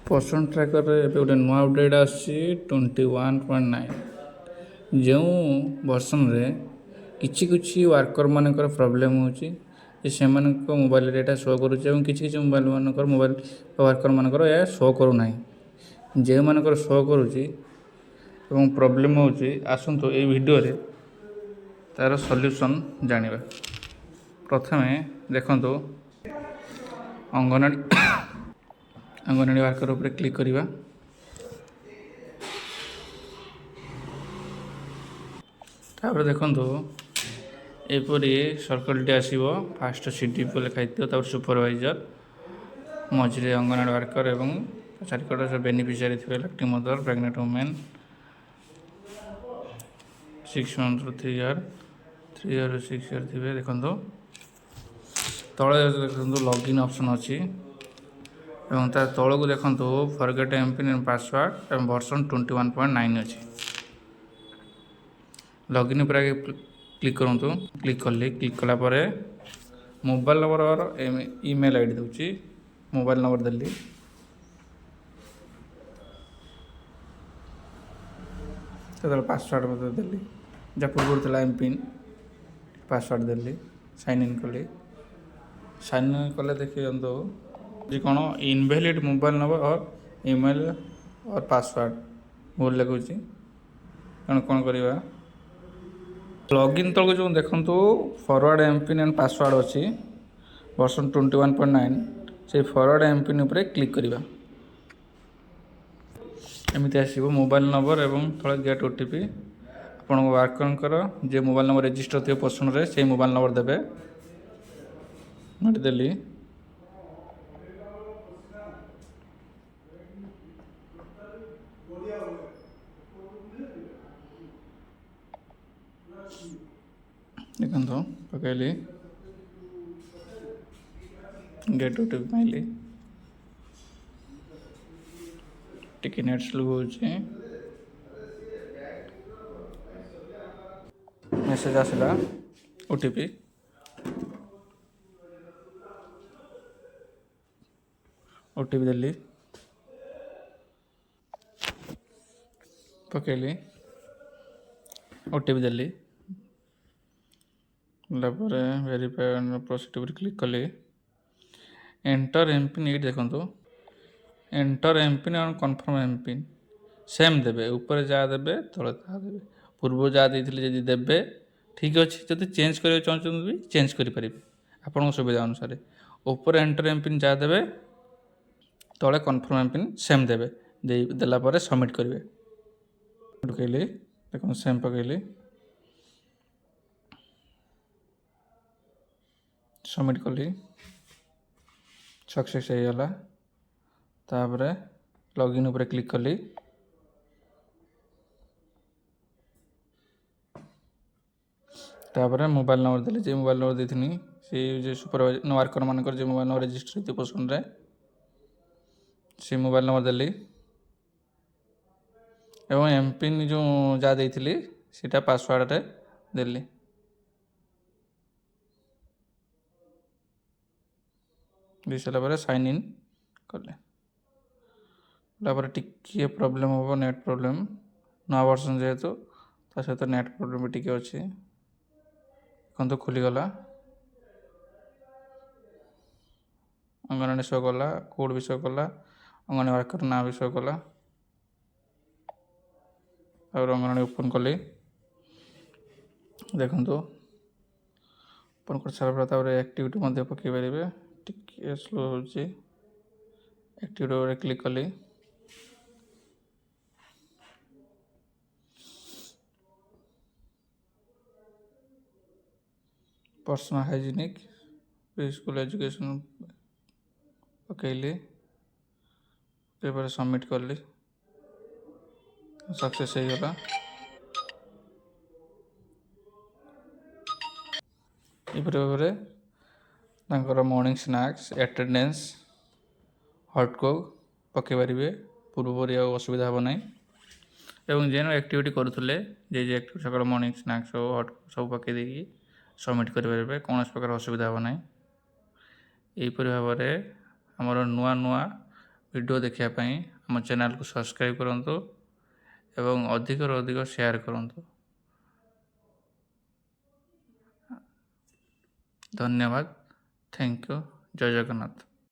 Person ଟ୍ରାକର୍ରେ ଏବେ ଗୋଟେ ନୂଆ ଅପଡ଼େଟ୍ ଆସୁଛି 21.9 ଯେଉଁ ଭର୍ସନ୍ରେ କିଛି ୱାର୍କର୍ ମାନଙ୍କର ପ୍ରୋବ୍ଲେମ୍ ହେଉଛି ଯେ ସେମାନଙ୍କ ମୋବାଇଲରେ ଏଇଟା ଶୋ କରୁଛି ଏବଂ କିଛି ମୋବାଇଲ ୱାର୍କର୍ ମାନଙ୍କର ଏହା ଶୋ କରୁନାହିଁ। ଯେଉଁମାନଙ୍କର ଶୋ କରୁଛି ଏବଂ ପ୍ରୋବ୍ଲେମ୍ ହେଉଛି ଆସନ୍ତୁ ଏହି ଭିଡ଼ିଓରେ ତା'ର ସଲ୍ୟୁସନ୍ ଜାଣିବା। ପ୍ରଥମେ ଦେଖନ୍ତୁ ଅଙ୍ଗନୱାଡ଼ି ୱାର୍କର୍ ଉପରେ କ୍ଲିକ୍ କରିବା। ତାପରେ ଦେଖନ୍ତୁ ଏପରି ସର୍କଲ୍ଟି ଆସିବ। ଫାଷ୍ଟ CDP ଲେଖା ହେଇଥିବ, ତାପରେ ସୁପରଭାଇଜର, ମଝିରେ ଅଙ୍ଗନୱାଡ଼ି ୱାର୍କର୍ ଏବଂ ଚାରିକଡ଼ ବେନିଫିସିଆରି ଥିବେ ଲାକ୍ଟିଂ ମଦର, pregnant women, 6 months 3 years, 3 years 6 years ଥିବେ। ଦେଖନ୍ତୁ ତଳେ ଦେଖନ୍ତୁ ଲଗ୍ଇନ୍ ଅପସନ୍ ଅଛି ଏବଂ ତା ତଳକୁ ଦେଖନ୍ତୁ ଫରଗେଟ୍ ଏମ୍ପିନ୍ ଆଣ୍ଡ ପାସୱାର୍ଡ଼ ଏବଂ ଭର୍ସନ୍ 21.9 ଅଛି। ଲଗ୍ଇନ୍ ଉପରେ ଆଗେ କ୍ଲିକ୍ କରନ୍ତୁ। କ୍ଲିକ୍ କଲା ପରେ ମୋବାଇଲ୍ ନମ୍ବର ଇମେଲ୍ ଆଇଡ଼ି ଦେଉଛି। ମୋବାଇଲ୍ ନମ୍ବର ଦେଲି, ସେତେବେଳେ ପାସୱାର୍ଡ଼ ମଧ୍ୟ ଦେଲି, ଯାହା ପୂର୍ବରୁ ଥିଲା ଏମ୍ପିନ୍, ପାସୱାର୍ଡ଼ ଦେଲି, ସାଇନ୍ ଇନ୍ କଲି। ସାଇନ୍ ଇନ୍ କଲେ ଦେଖିଦିଅନ୍ତୁ ଯେ କ'ଣ ଇନଭ୍ୟାଲିଡ୍ ମୋବାଇଲ୍ ନମ୍ବର ଅର୍ ଇମେଲ୍ ଅର୍ ପାସୱାର୍ଡ଼ ଭୁଲ ଲେଖୁଛି। ତେଣୁ କ'ଣ କରିବା, ଲଗ୍ଇନ୍ ତଳକୁ ଯେଉଁ ଦେଖନ୍ତୁ ଫରୱାର୍ଡ଼ ଏମ୍ପିନ୍ ଆଣ୍ଡ ପାସୱାର୍ଡ଼ ଅଛି ଭର୍ସନ୍ 21.9, ସେଇ ଫରୱାର୍ଡ଼ ଏମ୍ପିନ୍ ଉପରେ କ୍ଲିକ୍ କରିବା। ଏମିତି ଆସିବ ମୋବାଇଲ୍ ନମ୍ବର ଏବଂ ତଳେ ଗେଟ୍ OTP। ଆପଣଙ୍କ ୱାର୍କର୍ଙ୍କର ଯେ ମୋବାଇଲ୍ ନମ୍ବର ରେଜିଷ୍ଟର ଥିବ ପର୍ସନ୍ରେ ସେଇ ମୋବାଇଲ୍ ନମ୍ବର ଦେବେ। ଏଠି ଦେଲି। ଦେଖନ୍ତୁ ପକାଇଲି, ଗେଟ୍ OTP ପାଇଲି। ଟିକେ ନେଟ୍ ସ୍ଲୋ ହେଉଛି, ମେସେଜ୍ ଆସିଲା OTP। OTP ଦେଲି, ପକାଇଲି, OTP ଦେଲି, ତାପରେ ଭେରିଫାଏ ପ୍ରୋସିଡ୍ ଉପରେ କ୍ଲିକ୍ କଲି। ଏଣ୍ଟର ଏମ୍ପିନ୍ ଏଇଠି ଦେଖନ୍ତୁ, ଏଣ୍ଟର ଏମ୍ପିନ୍ ଆଉ କନଫର୍ମ ଏମ୍ପିନ୍ ସେମ୍ ଦେବେ। ଉପରେ ଯାହା ଦେବେ ତଳେ ତାହା ଦେବେ। ପୂର୍ବରୁ ଯାହା ଦେଇଥିଲେ ଯଦି ଦେବେ ଠିକ୍ ଅଛି, ଯଦି ଚେଞ୍ଜ କରିବାକୁ ଚାହୁଁଛନ୍ତି ବି ଚେଞ୍ଜ କରିପାରିବେ ଆପଣଙ୍କ ସୁବିଧା ଅନୁସାରେ। ଉପରେ ଏଣ୍ଟର ଏମ୍ପିନ୍ ଯାହା ଦେବେ, ତଳେ କନଫର୍ମ ଏମ୍ପିନ୍ ସେମ୍ ଦେବେ। ଦେଲା ପରେ ସବମିଟ୍ କରିବେ। ପକାଇଲି, ଦେଖନ୍ତୁ ସେମ୍ ପକାଇଲି, ସବମିଟ୍ କଲି, ସକ୍ସେସ୍ ହେଇଗଲା। ତାପରେ ଲଗ୍ଇନ୍ ଉପରେ କ୍ଲିକ୍ କଲି। ତାପରେ ମୋବାଇଲ୍ ନମ୍ବର ଦେଲି, ଯେ ମୋବାଇଲ୍ ନମ୍ବର ଦେଇଥିଲି ସେଇ ଯେ ସୁପରଭାଇଜର ୱାର୍କର୍ ମାନଙ୍କର ଯେ ମୋବାଇଲ୍ ନମ୍ବର ରେଜିଷ୍ଟର ହେଇଥିବ ପର୍ସନ୍ରେ ସେ ମୋବାଇଲ୍ ନମ୍ବର ଦେଲି ଏବଂ ଏମ୍ପିନ୍ ଯେଉଁ ଯାହା ଦେଇଥିଲି ସେଇଟା ପାସୱାର୍ଡ଼ରେ ଦେଲି। ଦେଇସାରିଲା ପରେ ସାଇନ୍ ଇନ୍ କଲେ। ତାପରେ ଟିକିଏ ପ୍ରୋବ୍ଲେମ୍ ହେବ, ନେଟ୍ ପ୍ରୋବ୍ଲେମ୍, ନୂଆ ଭର୍ସନ୍ ଯେହେତୁ ତା ସହିତ ନେଟ୍ ପ୍ରୋବ୍ଲେମ୍ ବି ଟିକେ ଅଛି। ଦେଖନ୍ତୁ ଖୋଲିଗଲା, ଅଙ୍ଗନୱାଡ଼ି ଶୋ କଲା, କୋଡ଼୍ ବି ଶୋ କଲା, ଅଙ୍ଗନୱାଡ଼ି ୱାର୍କର୍ ନାଁ ବି ଶୋ କଲା। ତାପରେ ଅଙ୍ଗନୱାଡ଼ି ଓପନ୍ କଲି, ଦେଖନ୍ତୁ ଓପନ୍ କରିସାରିଲା ପରେ ତାପରେ ଆକ୍ଟିଭିଟି ମଧ୍ୟ ପକାଇ ପାରିବେ। ଟିକେ ସ୍ଲୋ ହେଉଛି। ଆକ୍ଟିଭିଟି ଉପରେ କ୍ଲିକ୍ କଲି, ପର୍ସନାଲ୍ ହାଇଜିନିକ୍ ସ୍କୁଲ ଏଜୁକେସନ୍ ପକାଇଲି। ତାପରେ ସବମିଟ୍ କଲି, ସକ୍ସେସ୍ ହେଇଗଲା। ଏପରି ଭାବରେ ତାଙ୍କର morning snacks, attendance, hot coke ପକାଇ ପାରିବେ। ପୂର୍ବପରି ଆଉ ଅସୁବିଧା ହେବ ନାହିଁ। ଏବଂ ଯେଉଁ ଆକ୍ଟିଭିଟି କରୁଥିଲେ, ଯେ ଆକ୍ଟିଭିଟି ସକାଳ ମର୍ଣ୍ଣିଂ ସ୍ନାକ୍ସ ହଉ ହଟ୍ ସବୁ ପକାଇ ଦେଇକି ସବମିଟ୍ କରିପାରିବେ। କୌଣସି ପ୍ରକାର ଅସୁବିଧା ହେବ ନାହିଁ। ଏହିପରି ଭାବରେ ଆମର ନୂଆ ଭିଡ଼ିଓ ଦେଖିବା ପାଇଁ ଆମ ଚ୍ୟାନେଲକୁ ସବସ୍କ୍ରାଇବ୍ କରନ୍ତୁ ଏବଂ ଅଧିକରୁ ଅଧିକ ସେୟାର କରନ୍ତୁ। ଧନ୍ୟବାଦ। Thank you. ଜୟ ଜଗନ୍ନାଥ।